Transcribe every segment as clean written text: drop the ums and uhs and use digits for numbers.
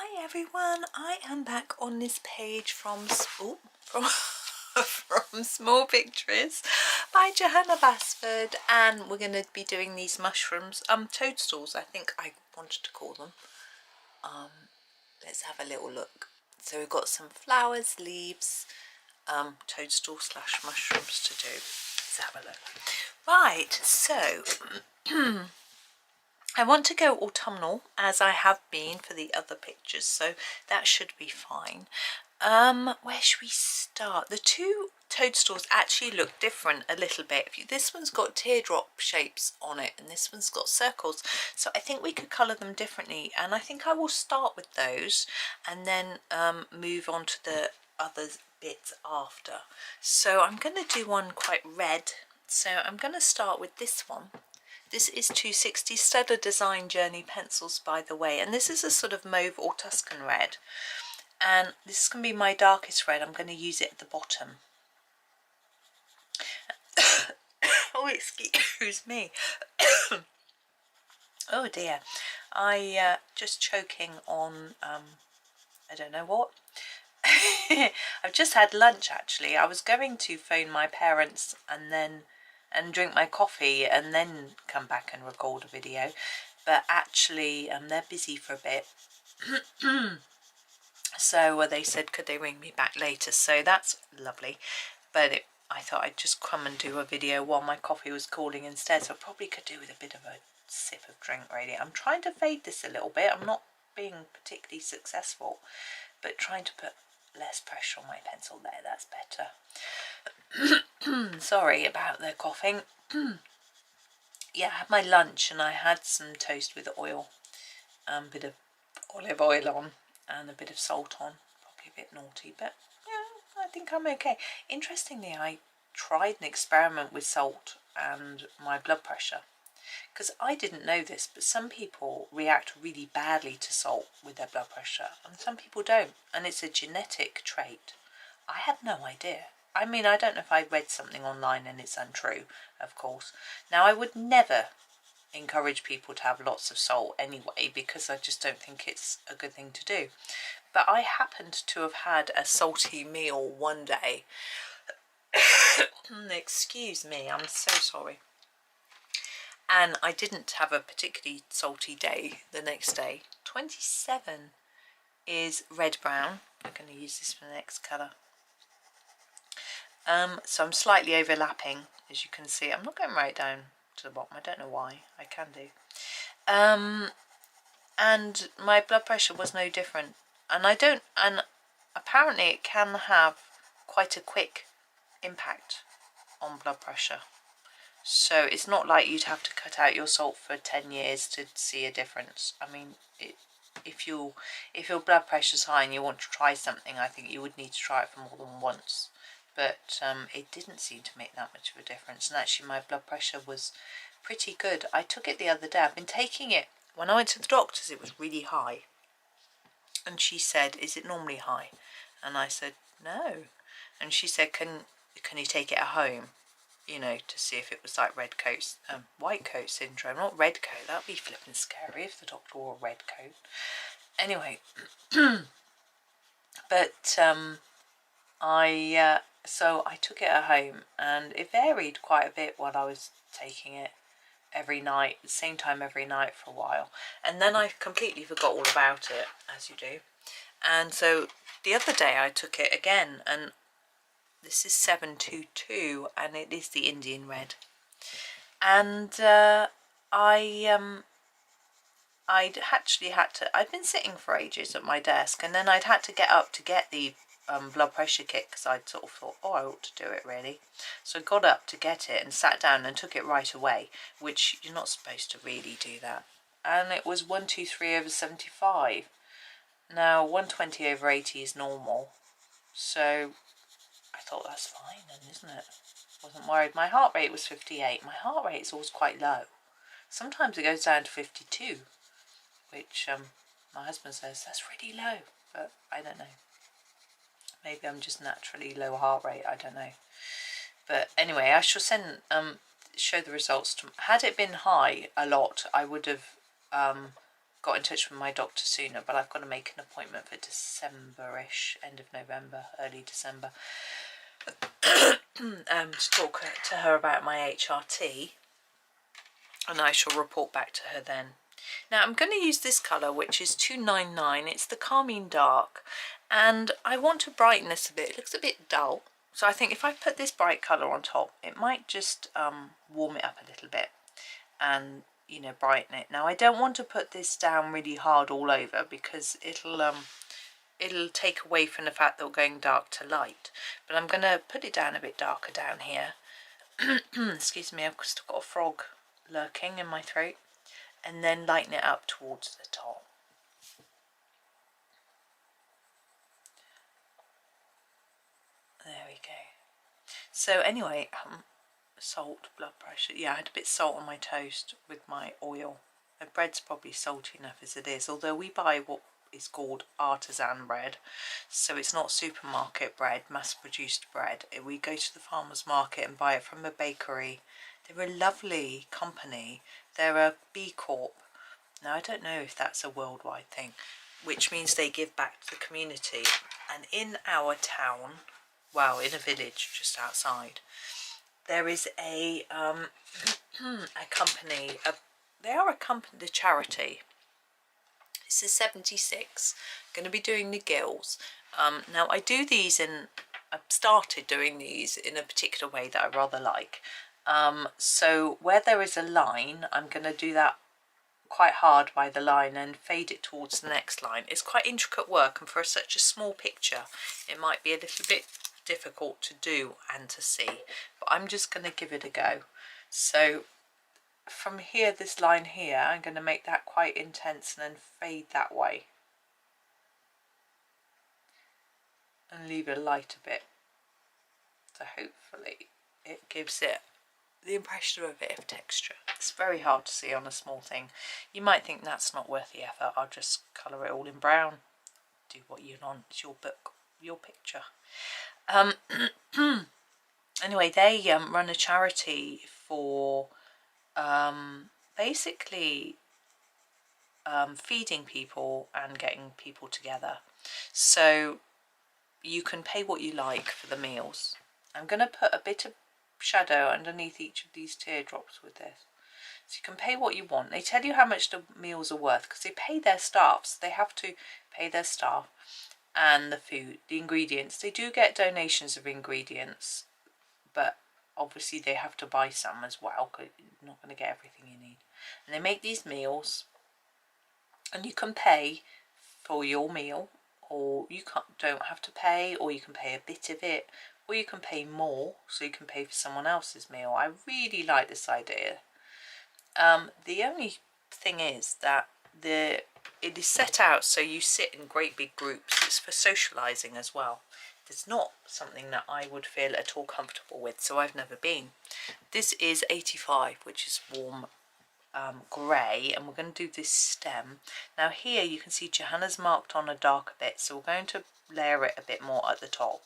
Hi everyone, I am back on this page from from Small Victories by Johanna Basford, and we're going to be doing these mushrooms, toadstools I think I wanted to call them. Let's have a little look. So we've got some flowers, leaves, toadstool slash mushrooms to do. Let's have a look. Right, so I want to go autumnal as I have been for the other pictures, so that should be fine. Where should we start? The two toadstools actually look different a little bit. This one's got teardrop shapes on it and this one's got circles, so I think we could colour them differently, and I think I will start with those and then move on to the other bits after. So I'm going to do one quite red, so I'm going to start with this one. This is 260 Staedtler Design Journey pencils, by the way, and this is a sort of mauve or Tuscan red, and this is going to be my darkest red. I'm going to use it at the bottom. Oh, excuse me. Oh dear, I just choking on I don't know what. I've just had lunch actually. I was going to phone my parents and drink my coffee and then come back and record a video, but actually they're busy for a bit. So they said could they ring me back later, so that's lovely. But I thought I'd just come and do a video while my coffee was cooling instead, so I probably could do with a bit of a sip of drink really. I'm trying to fade this a little bit. I'm not being particularly successful, but trying to put less pressure on my pencil there. That's better. Sorry about the coughing. Yeah, I had my lunch and I had some toast with oil, bit of olive oil on and a bit of salt on. Probably a bit naughty, but yeah, I think I'm okay. Interestingly, I tried an experiment with salt and my blood pressure, because I didn't know this, but some people react really badly to salt with their blood pressure and some people don't, and it's a genetic trait. I had no idea. I mean, I don't know if I read something online and it's untrue, of course. Now, I would never encourage people to have lots of salt anyway, because I just don't think it's a good thing to do. But I happened to have had a salty meal one day. Excuse me, I'm so sorry. And I didn't have a particularly salty day the next day. 27 is red-brown. I'm going to use this for the next colour. So I'm slightly overlapping, as you can see. I'm not going right down to the bottom. I don't know why. I can do. And my blood pressure was no different. And apparently it can have quite a quick impact on blood pressure. So it's not like you'd have to cut out your salt for 10 years to see a difference. I mean, if your blood pressure's high and you want to try something, I think you would need to try it for more than once. But it didn't seem to make that much of a difference, and actually my blood pressure was pretty good. I took it the other day. I've been taking it. When I went to the doctor's it was really high, and she said, is it normally high? And I said no, and she said, can you take it at home, you know, to see if it was like white coat syndrome, not red coat. That would be flipping scary if the doctor wore a red coat. Anyway, but so I took it at home, and it varied quite a bit while I was taking it every night, the same time every night for a while, and then I completely forgot all about it, as you do. And so the other day I took it again, and this is 722 and it is the Indian red, and I'd actually had to, I'd been sitting for ages at my desk, and then I'd had to get up to get the blood pressure kit, because I'd sort of thought, oh, I ought to do it really. So I got up to get it and sat down and took it right away, which you're not supposed to really do that. And it was 123/75. Now 120/80 is normal, so I thought that's fine then, isn't it? Wasn't worried. My heart rate was 58. My heart rate is always quite low. Sometimes it goes down to 52, which my husband says that's really low, but I don't know. Maybe I'm just naturally low heart rate, I don't know. But anyway, I shall show the results. Had it been high a lot, I would have got in touch with my doctor sooner, but I've got to make an appointment for December-ish, end of November, early December, to talk to her about my HRT, and I shall report back to her then. Now I'm going to use this colour, which is 299. It's the Carmine Dark, and I want to brighten this a bit. It looks a bit dull, so I think if I put this bright colour on top, it might just warm it up a little bit and, you know, brighten it. Now I don't want to put this down really hard all over, because it'll take away from the fact that we're going dark to light, but I'm going to put it down a bit darker down here. Excuse me, I've still got a frog lurking in my throat. And then lighten it up towards the top. There we go. So anyway, salt, blood pressure. Yeah, I had a bit of salt on my toast with my oil. The bread's probably salty enough as it is, although we buy what is called artisan bread, so it's not supermarket bread, mass-produced bread. We go to the farmer's market and buy it from a bakery. They're a lovely company. They're a B Corp. Now I don't know if that's a worldwide thing, which means they give back to the community. And in our town, well, in a village just outside, there is a company. They are a company, a charity. This is 76. Going to be doing the Gills. Now I do these I've started doing these in a particular way that I rather like. So where there is a line, I'm going to do that quite hard by the line and fade it towards the next line. It's quite intricate work, and for such a small picture it might be a little bit difficult to do and to see, but I'm just going to give it a go. So from here, this line here, I'm going to make that quite intense and then fade that way and leave it light a bit, so hopefully it gives it the impression of a bit of texture. It's very hard to see on a small thing. You might think that's not worth the effort, I'll just colour it all in brown. Do what you want, it's your book, your picture. Anyway, they run a charity for basically feeding people and getting people together. So you can pay what you like for the meals. I'm going to put a bit of shadow underneath each of these teardrops with this, so you can pay what you want. They tell you how much the meals are worth because they pay their staff, so they have to pay their staff and the food, the ingredients. They do get donations of ingredients, but obviously they have to buy some as well because you're not going to get everything you need. And they make these meals, and you can pay for your meal, or you don't have to pay, or you can pay a bit of it, or you can pay more, so you can pay for someone else's meal. I really like this idea. The only thing is that it is set out so you sit in great big groups. It's for socialising as well. It's not something that I would feel at all comfortable with, so I've never been. This is 85, which is warm grey, and we're going to do this stem. Now here you can see Johanna's marked on a darker bit, so we're going to layer it a bit more at the top.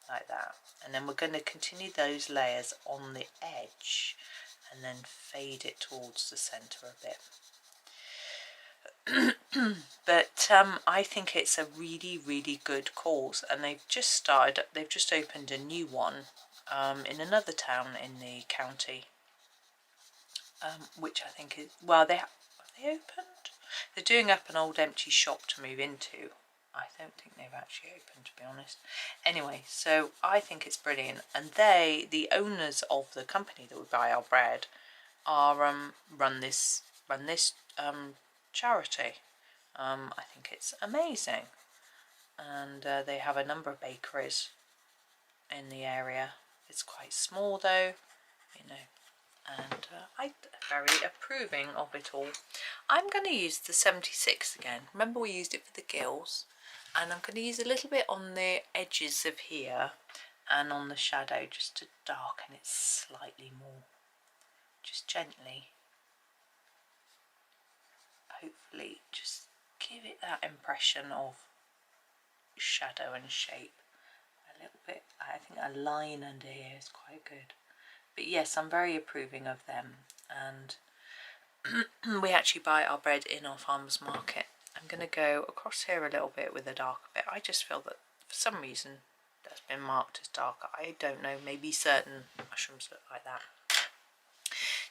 Like that, and then we're going to continue those layers on the edge and then fade it towards the centre a bit. But I think it's a really good cause, and they've just opened a new one in another town in the county, which I think is, well, have they opened? They're doing up an old empty shop to move into. I don't think they've actually opened, to be honest. Anyway, so I think it's brilliant, and the owners of the company that we buy our bread, are run this charity. I think it's amazing, and they have a number of bakeries in the area. It's quite small though, you know, and I'm very approving of it all. I'm going to use the 76 again. Remember we used it for the Gills. And I'm going to use a little bit on the edges of here and on the shadow just to darken it slightly more, just gently. Hopefully just give it that impression of shadow and shape a little bit. I think a line under here is quite good. But yes, I'm very approving of them, and we actually buy our bread in our farmer's market. I'm going to go across here a little bit with a darker bit. I just feel that for some reason that's been marked as darker. I don't know, maybe certain mushrooms look like that.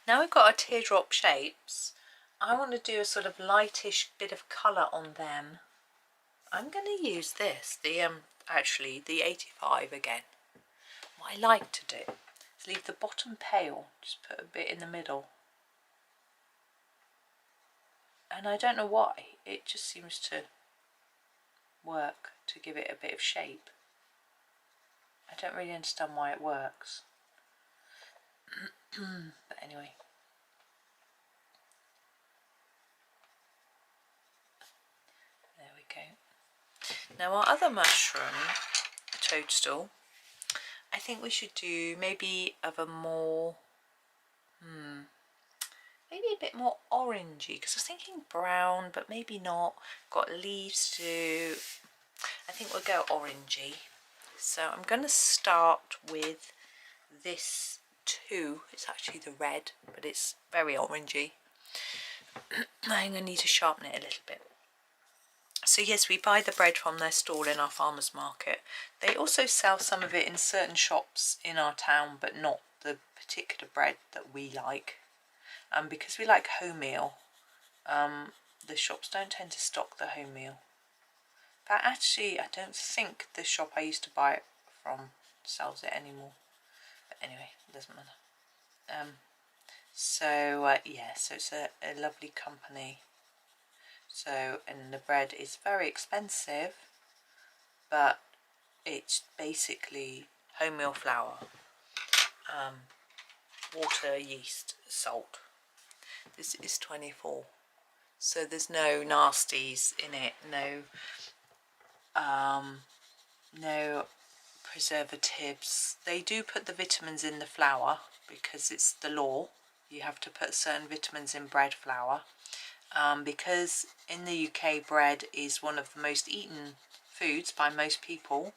Now we've got our teardrop shapes. I want to do a sort of lightish bit of colour on them. I'm going to use this, actually the 85 again. What I like to do is leave the bottom pale, just put a bit in the middle. And I don't know why, it just seems to work to give it a bit of shape. I don't really understand why it works. But anyway. There we go. Now our other mushroom, toadstool, I think we should do maybe of a more, maybe a bit more orangey, because I was thinking brown, but maybe not. Got leaves to do. I think we'll go orangey. So I'm going to start with this too. It's actually the red, but it's very orangey. I'm going to need to sharpen it a little bit. So yes, we buy the bread from their stall in our farmer's market. They also sell some of it in certain shops in our town, but not the particular bread that we like. Because we like wholemeal, the shops don't tend to stock the wholemeal. But actually, I don't think the shop I used to buy it from sells it anymore. But anyway, it doesn't matter. Yeah, so it's a lovely company. So, and the bread is very expensive, but it's basically wholemeal flour, water, yeast, salt. This is 24, so there's no nasties in it, no preservatives. They do put the vitamins in the flour because it's the law. You have to put certain vitamins in bread flour. Because in the UK bread is one of the most eaten foods by most people,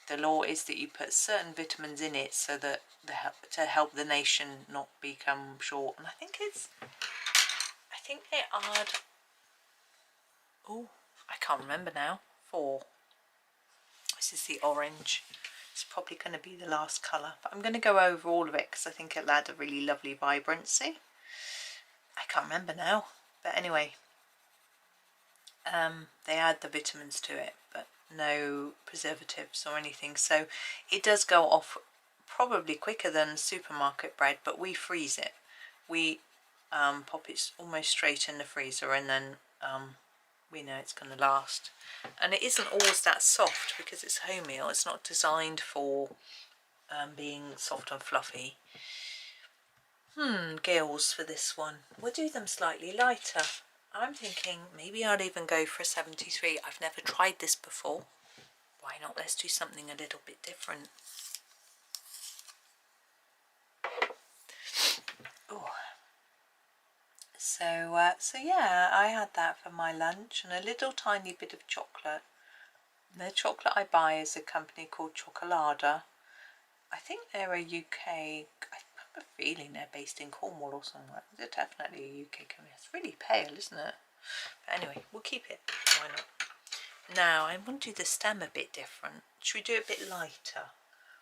the law is that you put certain vitamins in it so that to help the nation not become short. And I think they add, oh, I can't remember now, 4. This is the orange. It's probably going to be the last colour, but I'm going to go over all of it because I think it'll add a really lovely vibrancy. I can't remember now. But anyway, they add the vitamins to it, but no preservatives or anything. So it does go off probably quicker than supermarket bread, but we freeze it. We pop it almost straight in the freezer, and then we know it's going to last. And it isn't always that soft because it's wholemeal. It's not designed for being soft and fluffy. Gills for this one. We'll do them slightly lighter. I'm thinking maybe I'll even go for a 73. I've never tried this before. Why not? Let's do something a little bit different. Oh. So yeah, I had that for my lunch and a little tiny bit of chocolate. The chocolate I buy is a company called Chocolada. I think they're a UK, I have a feeling they're based in Cornwall or somewhere. They're definitely a UK company. It's really pale, isn't it? But anyway, we'll keep it. Why not? Now, I want to do the stem a bit different. Should we do it a bit lighter?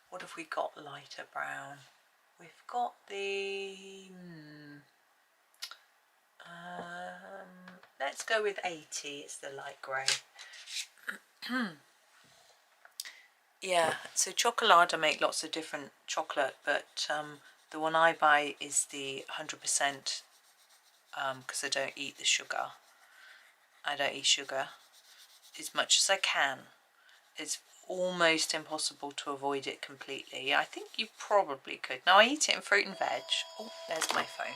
What have we got lighter brown? We've got the... let's go with 80. It's the light grey. Yeah, so Chocolada make lots of different chocolate, but the one I buy is the 100% because I don't eat the sugar. I don't eat sugar as much as I can. It's almost impossible to avoid it completely. I think you probably could. Now I eat it in fruit and veg. Oh, there's my phone.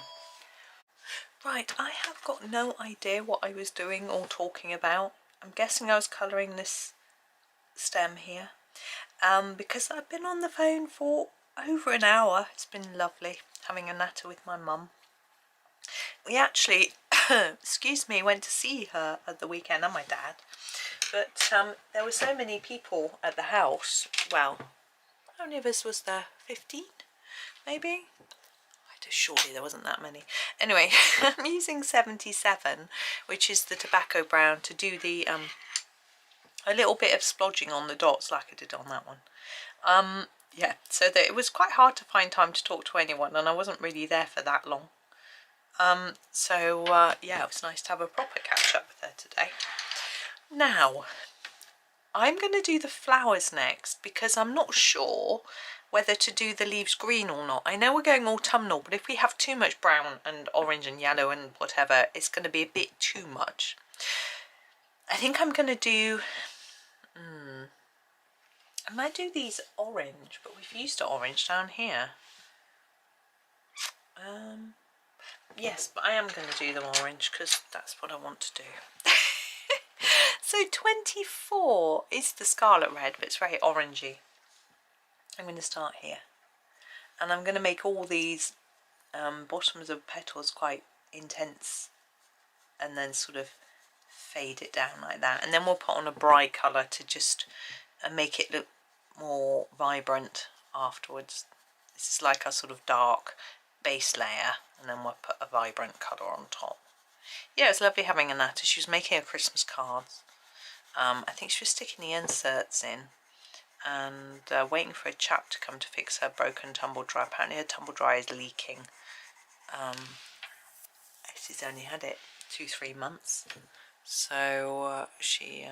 Right, I have got no idea what I was doing or talking about. I'm guessing I was colouring this stem here. Because I've been on the phone for over an hour. It's been lovely having a natter with my mum. We actually, excuse me, went to see her at the weekend, and my dad. But there were so many people at the house. Well, how many of us was there? 15, maybe? I Surely there wasn't that many. Anyway, I'm using 77, which is the tobacco brown, to do the a little bit of splodging on the dots like I did on that one. Yeah, so that it was quite hard to find time to talk to anyone, and I wasn't really there for that long. Yeah, it was nice to have a proper catch up with her today. Now, I'm going to do the flowers next, because I'm not sure whether to do the leaves green or not. I know we're going autumnal, but if we have too much brown and orange and yellow and whatever, it's going to be a bit too much. I think I'm going to do... I might do these orange, but we've used the orange down here. Yes, but I am going to do them orange because that's what I want to do. So 24 is the scarlet red, but it's very orangey. I'm going to start here. And I'm going to make all these bottoms of petals quite intense, and then sort of fade it down like that. And then we'll put on a bright colour to just make it look more vibrant afterwards. This is like a sort of dark base layer, and then we'll put a vibrant colour on top. Yeah, it's lovely having Anata. She was making her Christmas cards. I think she was sticking the inserts in and waiting for a chap to come to fix her broken tumble dryer. Apparently her tumble dryer is leaking. She's only had it 2-3 months, so she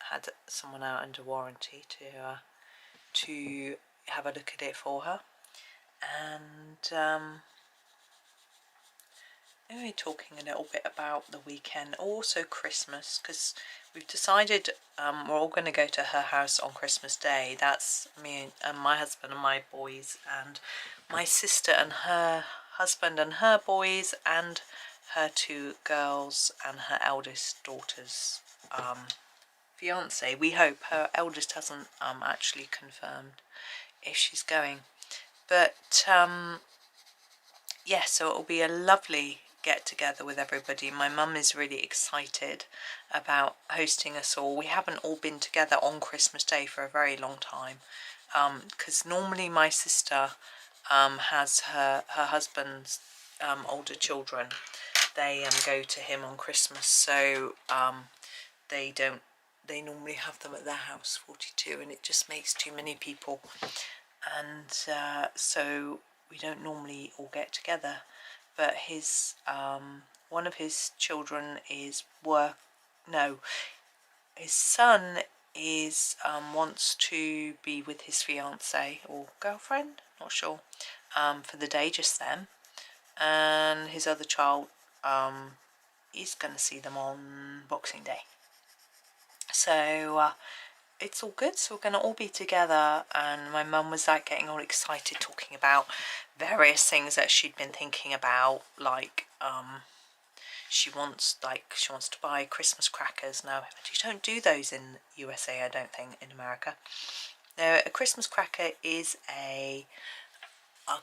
had someone out under warranty to have a look at it for her. And we're talking a little bit about the weekend, also Christmas, because we've decided we're all going to go to her house on Christmas Day. That's me and my husband and my boys, and my sister and her husband and her boys, and her 2 girls and her eldest daughter's fiance. We hope. Her eldest hasn't actually confirmed if she's going, but yeah, so it'll be a lovely get together with everybody. My mum is really excited about hosting us all. We haven't all been together on Christmas Day for a very long time, because normally my sister has her husband's older children. They go to him on Christmas, so they normally have them at their house, 42, and it just makes too many people, and so we don't normally all get together. But his one of his children is his son is wants to be with his fiance or girlfriend, not sure, for the day, just them, and his other child is going to see them on Boxing Day. So it's all good. So we're going to all be together, and my mum was like getting all excited, talking about various things that she'd been thinking about, like she wants to buy Christmas crackers. Now, you don't do those in USA, I don't think, in America. Now, a Christmas cracker is a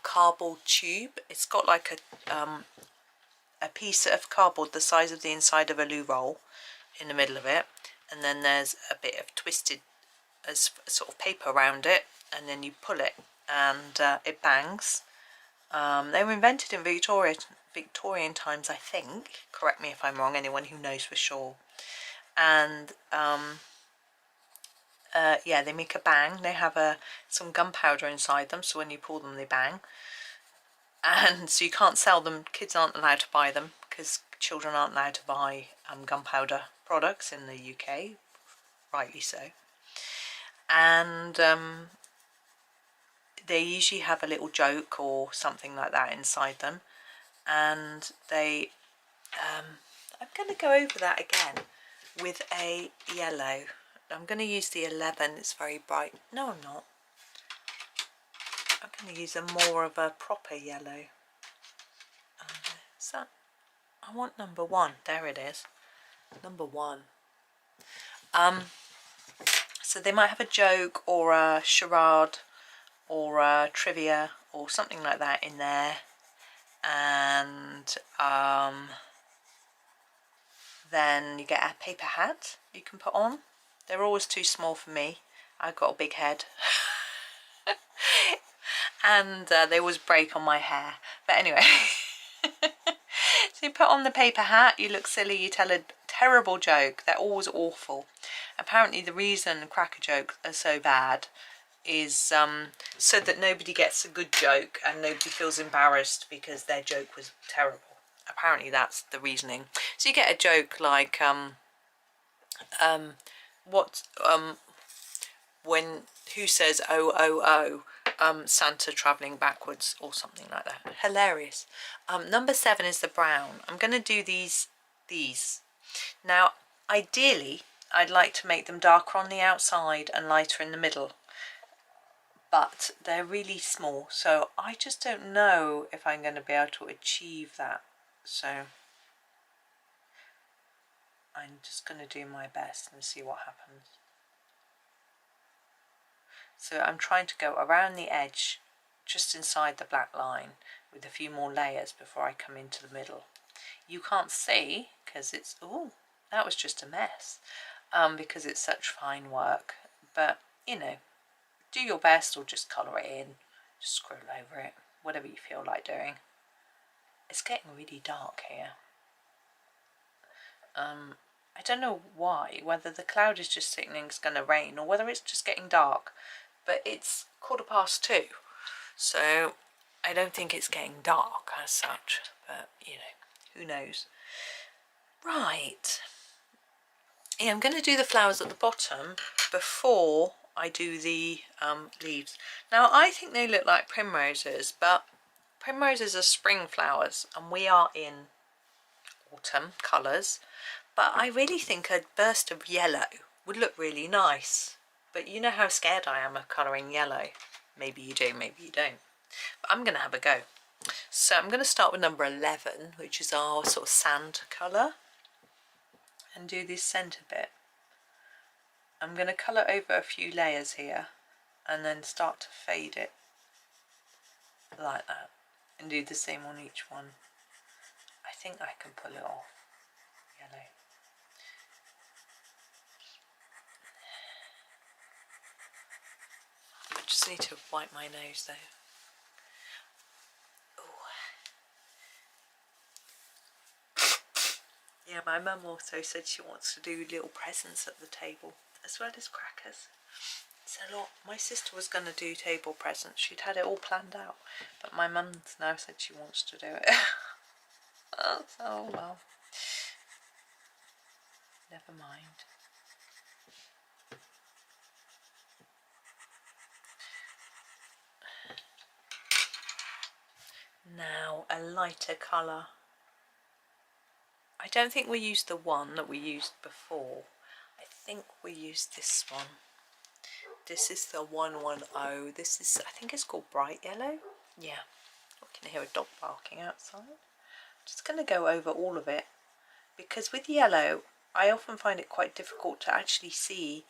cardboard tube. It's got like a piece of cardboard the size of the inside of a loo roll in the middle of it, and then there's a bit of twisted as sort of paper around it, and then you pull it and it bangs. They were invented in Victorian times, I think. Correct me if I'm wrong, anyone who knows for sure. And yeah, they make a bang. They have some gunpowder inside them, so when you pull them they bang. And so you can't sell them. Kids aren't allowed to buy them because children aren't allowed to buy gunpowder products in the UK, rightly so. And they usually have a little joke or something like that inside them, and they I'm going to go over that again with a yellow. I'm going to use the 11. It's very bright. No, I'm not. I'm going to use more of a proper yellow. Is that? I want number 1. There it is. Number 1. So they might have a joke or a charade or a trivia or something like that in there, and then you get a paper hat you can put on. They're always too small for me. I've got a big head. and they always break on my hair. But anyway, so you put on the paper hat, you look silly, you tell a terrible joke. They're always awful. Apparently the reason cracker jokes are so bad is so that nobody gets a good joke and nobody feels embarrassed because their joke was terrible. Apparently that's the reasoning. So you get a joke like when who says oh oh oh, Santa travelling backwards or something like that. Hilarious. Number 7 is the brown. I'm going to do these. Now ideally I'd like to make them darker on the outside and lighter in the middle, but they're really small, so I just don't know if I'm going to be able to achieve that. So I'm just going to do my best and see what happens. So I'm trying to go around the edge just inside the black line with a few more layers before I come into the middle. You can't see because it's, oh, that was just a mess, because it's such fine work, but you know, do your best or just colour it in, just scribble over it, whatever you feel like doing. It's getting really dark here. I don't know why, whether the cloud is just signaling it's going to rain or whether it's just getting dark, but it's 2:15, so I don't think it's getting dark as such, but you know, who knows. Right, yeah, I'm going to do the flowers at the bottom before I do the leaves. Now I think they look like primroses, but primroses are spring flowers and we are in autumn colours, but I really think a burst of yellow would look really nice. But you know how scared I am of colouring yellow. Maybe you do, maybe you don't, but I'm going to have a go. So I'm going to start with number 11, which is our sort of sand colour, and do this centre bit. I'm going to colour over a few layers here and then start to fade it like that and do the same on each one. I think I can pull it off. Yellow. I just need to wipe my nose though. Yeah, my mum also said she wants to do little presents at the table as well as crackers. It's a lot. My sister was going to do table presents. She'd had it all planned out, but my mum's now said she wants to do it. Oh well. Never mind. Now a lighter colour. I don't think we used the one that we used before. I think we used this one. This is the 110. This is, I think it's called bright yellow. Yeah. I can hear a dog barking outside. I'm just going to go over all of it, because with yellow I often find it quite difficult to actually see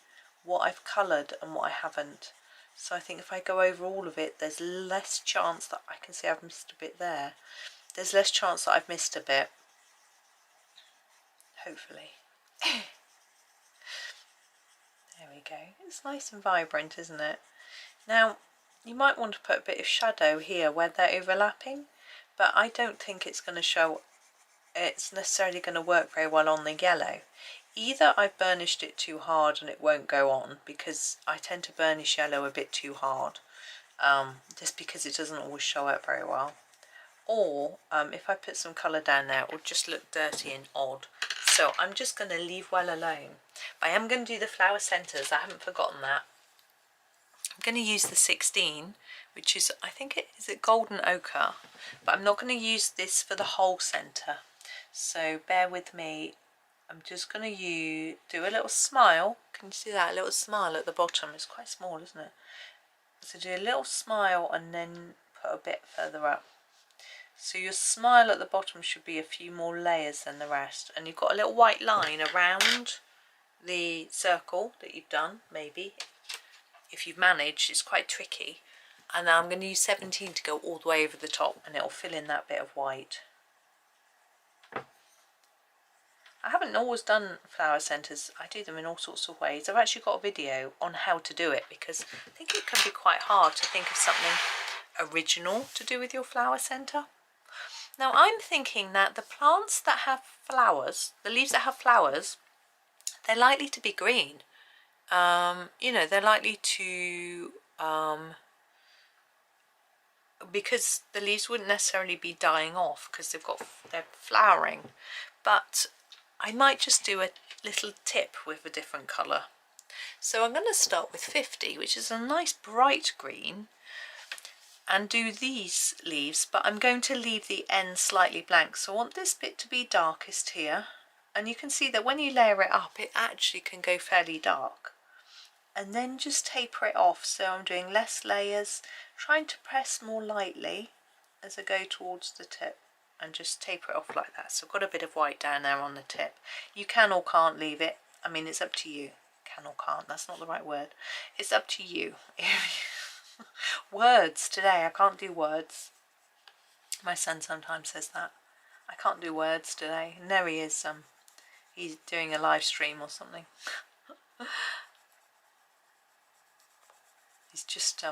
what I've coloured and what I haven't. So I think if I go over all of it, there's less chance that I can see I've missed a bit there. There's less chance that I've missed a bit. Hopefully. There we go. It's nice and vibrant, isn't it? Now, you might want to put a bit of shadow here where they're overlapping, but I don't think it's going to show, it's necessarily going to work very well on the yellow. Either I've burnished it too hard and it won't go on, because I tend to burnish yellow a bit too hard, just because it doesn't always show up very well. Or if I put some colour down there, it will just look dirty and odd. So I'm just going to leave well alone. I am going to do the flower centres, I haven't forgotten that. I'm going to use the 16, which is, I think it is it golden ochre, but I'm not going to use this for the whole centre. So bear with me. I'm just going to do a little smile. Can you see that? A little smile at the bottom. It's quite small, isn't it? So do a little smile and then put a bit further up. So your smile at the bottom should be a few more layers than the rest, and you've got a little white line around the circle that you've done, maybe, if you've managed. It's quite tricky. And now I'm going to use 17 to go all the way over the top, and it'll fill in that bit of white. I haven't always done flower centres. I do them in all sorts of ways. I've actually got a video on how to do it, because I think it can be quite hard to think of something original to do with your flower centre. Now I'm thinking that the plants that have flowers, the leaves that have flowers, they're likely to be green. You know, they're likely to, because the leaves wouldn't necessarily be dying off because they're flowering. But I might just do a little tip with a different colour. So I'm going to start with 50, which is a nice bright green, and do these leaves, but I'm going to leave the end slightly blank. So I want this bit to be darkest here, and you can see that when you layer it up, it actually can go fairly dark. And then just taper it off, so I'm doing less layers, trying to press more lightly as I go towards the tip, and just taper it off like that. So I've got a bit of white down there on the tip. You can or can't leave it. I mean, it's up to you. Can or can't, that's not the right word. It's up to you. Words today, I can't do words. My son sometimes says that. I can't do words today. And there he is, he's doing a live stream or something. He's just, they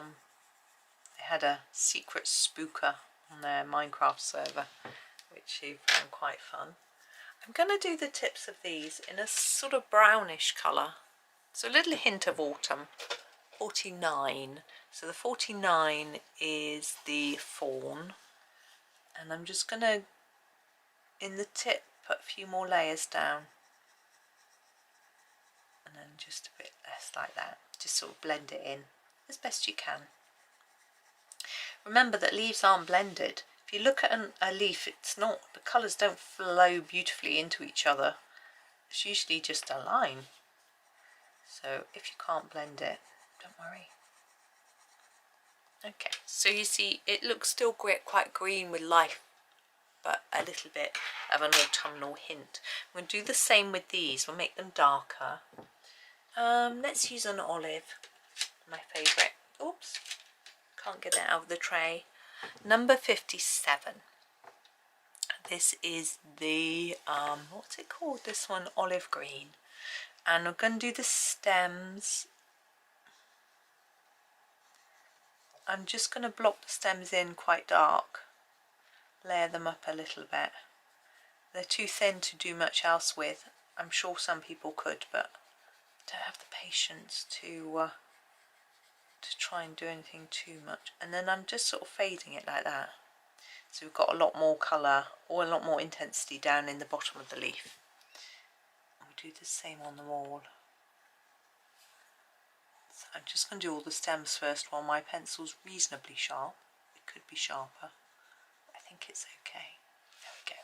had a secret spooker on their Minecraft server, which he found quite fun. I'm going to do the tips of these in a sort of brownish colour. So a little hint of autumn. 49. So the 49 is the fawn. And I'm just going to, in the tip, put a few more layers down. And then just a bit less like that. Just sort of blend it in as best you can. Remember that leaves aren't blended. If you look at a leaf, it's not, the colours don't flow beautifully into each other. It's usually just a line. So if you can't blend it, don't worry. Okay, so you see it looks still quite green with life, but a little bit of an autumnal hint. I'm going to do the same with these. We'll make them darker. Let's use an olive, my favourite. Oops, can't get it out of the tray. Number 57. This is the, what's it called? This one, olive green. And we're going to do the stems. I'm just going to block the stems in quite dark. Layer them up a little bit. They're too thin to do much else with. I'm sure some people could, but I don't have the patience to try and do anything too much. And then I'm just sort of fading it like that. So we've got a lot more colour or a lot more intensity down in the bottom of the leaf. And we do the same on the wall. So I'm just going to do all the stems first while my pencil's reasonably sharp. It could be sharper. I think it's okay. There we go.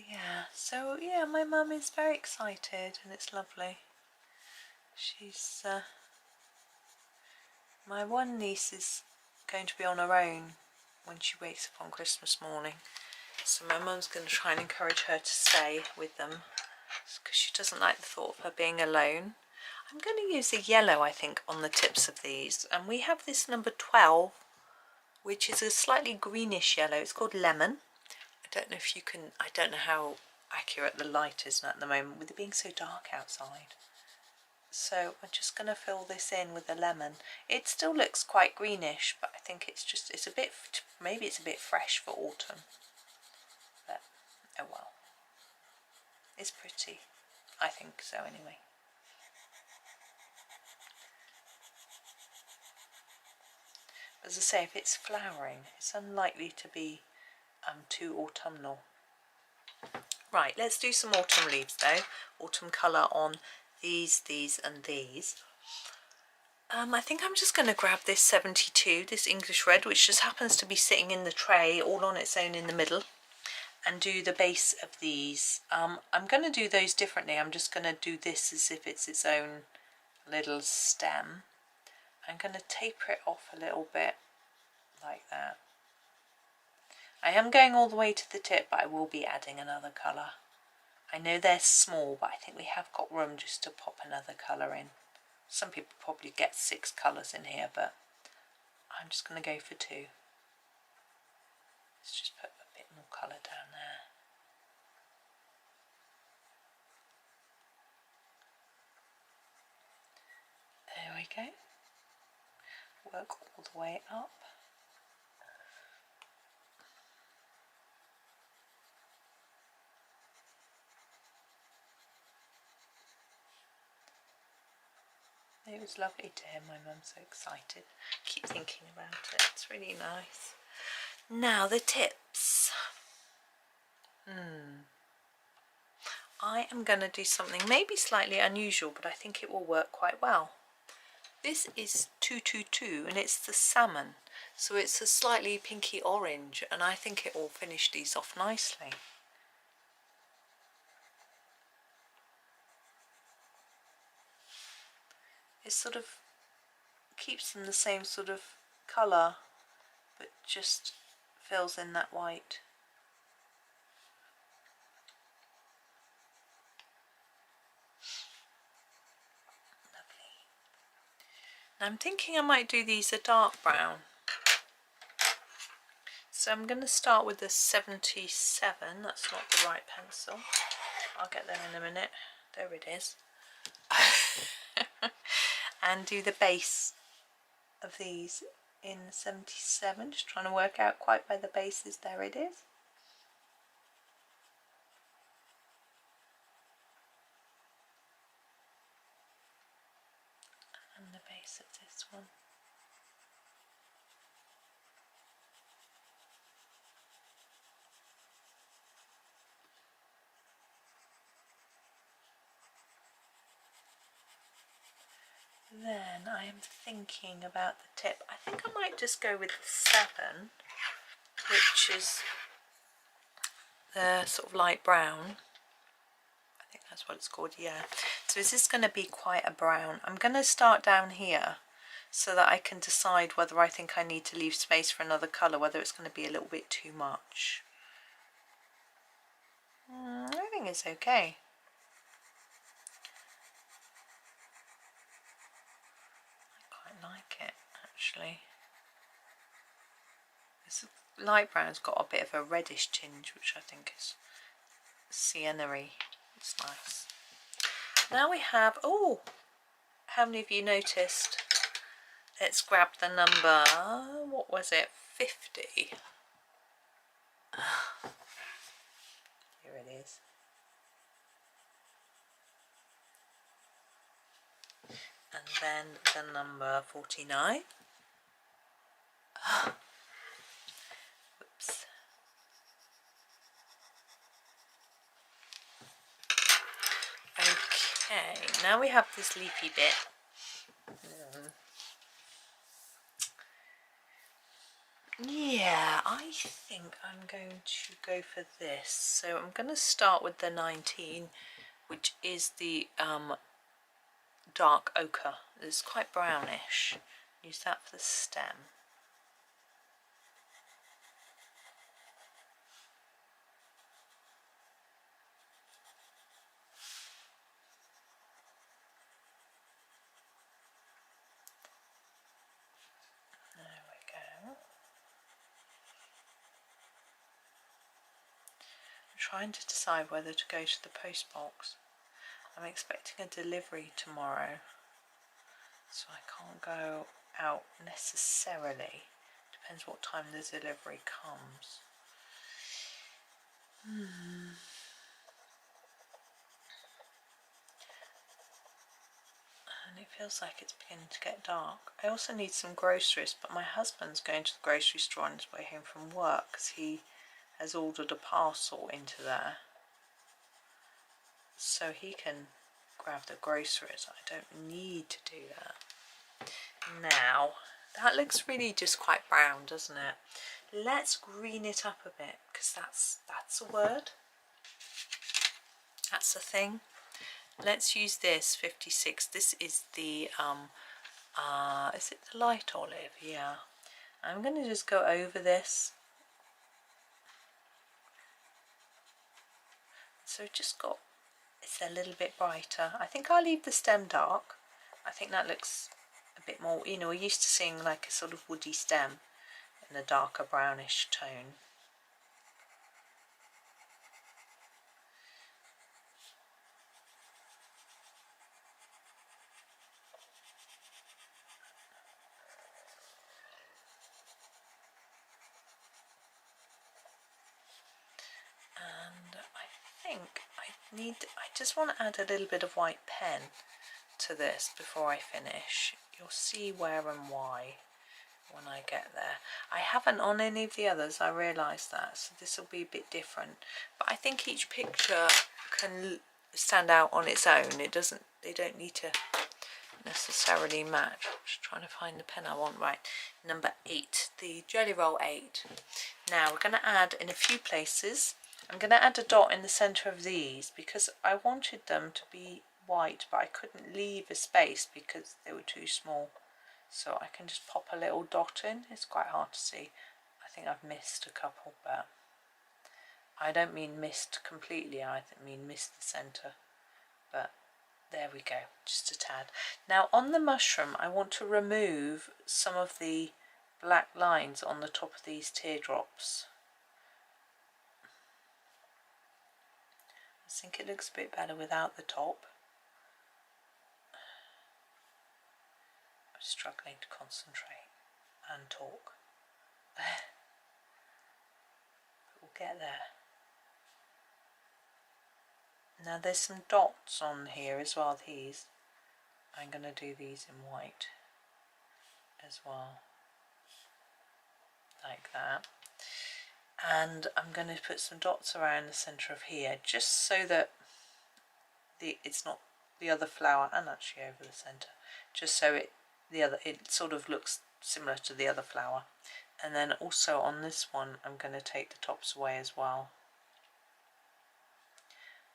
Yeah, so yeah, my mum is very excited and it's lovely. She's, my one niece is going to be on her own when she wakes up on Christmas morning. So my mum's going to try and encourage her to stay with them because she doesn't like the thought of her being alone. I'm going to use the yellow, I think, on the tips of these. And we have this number 12, which is a slightly greenish yellow. It's called Lemon. I don't know if you can, I don't know how accurate the light is at the moment with it being so dark outside. So I'm just going to fill this in with the lemon. It still looks quite greenish, but I think it's just, it's a bit, maybe it's a bit fresh for autumn. But, oh well. It's pretty. I think so anyway. As I say, if it's flowering, it's unlikely to be too autumnal. Right, let's do some autumn leaves though. Autumn colour on these, and these. I think I'm just going to grab this 72, this English red, which just happens to be sitting in the tray all on its own in the middle, and do the base of these. I'm going to do those differently. I'm just going to do this as if it's its own little stem. I'm going to taper it off a little bit like that. I am going all the way to the tip, but I will be adding another colour. I know they're small, but I think we have got room just to pop another colour in. Some people probably get 6 colours in here, but I'm just going to go for 2. Let's just put a bit more colour down there. go. Work all the way up. It was lovely to hear my mum so excited. Keep thinking about it. It's really nice. Now the tips. I am going to do something maybe slightly unusual, but I think it will work quite well. This is 222 and it's the salmon, so it's a slightly pinky orange, and I think it will finish these off nicely. It sort of keeps them the same sort of colour, but just fills in that white. Now I'm thinking I might do these a dark brown. So I'm going to start with the 77, that's not the right pencil. I'll get there in a minute. There it is. And do the base of these in 77, just trying to work out quite where the base is. There it is. And the base of this one. Then I am thinking about the tip. I think I might just go with the 7, which is the sort of light brown. I think that's what it's called, yeah. So is this going to be quite a brown? I'm going to start down here so that I can decide whether I think I need to leave space for another colour, whether it's going to be a little bit too much. I think it's okay. I quite like it, actually. This light brown's got a bit of a reddish tinge, which I think is sienna-y. It's nice. Now we have, oh, how many of you noticed? Let's grab the number, what was it, 50? Here it is. And then the number 49. Whoops. Okay, now we have this leafy bit. Yeah, I think I'm going to go for this. So I'm going to start with the 19, which is the dark ochre. It's quite brownish. Use that for the stem. There we go. I'm trying to decide whether to go to the post box. I'm expecting a delivery tomorrow, so I can't go out necessarily. Depends what time the delivery comes. And it feels like it's beginning to get dark. I also need some groceries, but my husband's going to the grocery store on his way home from work because he has ordered a parcel into there. So he can grab the groceries. I don't need to do that. Now, that looks really just quite brown, doesn't it? Let's green it up a bit, because that's a word. That's a thing. Let's use this 56. This is the is it the light olive? Yeah. I'm going to just go over this. So just got, it's a little bit brighter. I think I'll leave the stem dark. I think that looks a bit more, you know, we're used to seeing like a sort of woody stem in a darker brownish tone. just want to add a little bit of white pen to this before I finish. You'll see where and why when I get there. I haven't on any of the others, I realise that, so this will be a bit different. But I think each picture can stand out on its own. They don't need to necessarily match. I'm just trying to find the pen I want. Right, number 8, the Jelly Roll 8. Now we're going to add in a few places. I'm going to add a dot in the centre of these because I wanted them to be white, but I couldn't leave a space because they were too small. So I can just pop a little dot in. It's quite hard to see. I think I've missed a couple, but I don't mean missed completely, I mean missed the centre. But there we go, just a tad. Now on the mushroom, I want to remove some of the black lines on the top of these teardrops. I think it looks a bit better without the top. I'm struggling to concentrate and talk. We'll get there. Now there's some dots on here as well, these. I'm going to do these in white as well. Like that. And I'm going to put some dots around the centre of here, just so that it's not the other flower, and actually over the centre, just so it sort of looks similar to the other flower. And then also on this one, I'm going to take the tops away as well.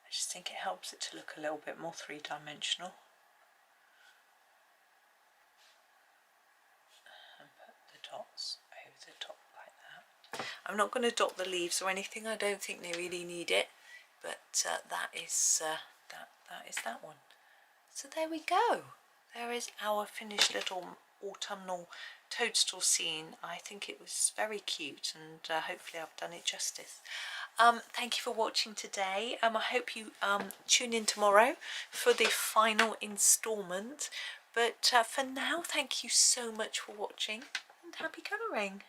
I just think it helps it to look a little bit more three-dimensional. And put the dots over the top like that. I'm not going to dot the leaves or anything. I don't think they really need it, but that is that one. So there we go. There is our finished little autumnal toadstool scene. I think it was very cute, and hopefully I've done it justice. Thank you for watching today. I hope you tune in tomorrow for the final instalment. But for now, thank you so much for watching, and happy colouring.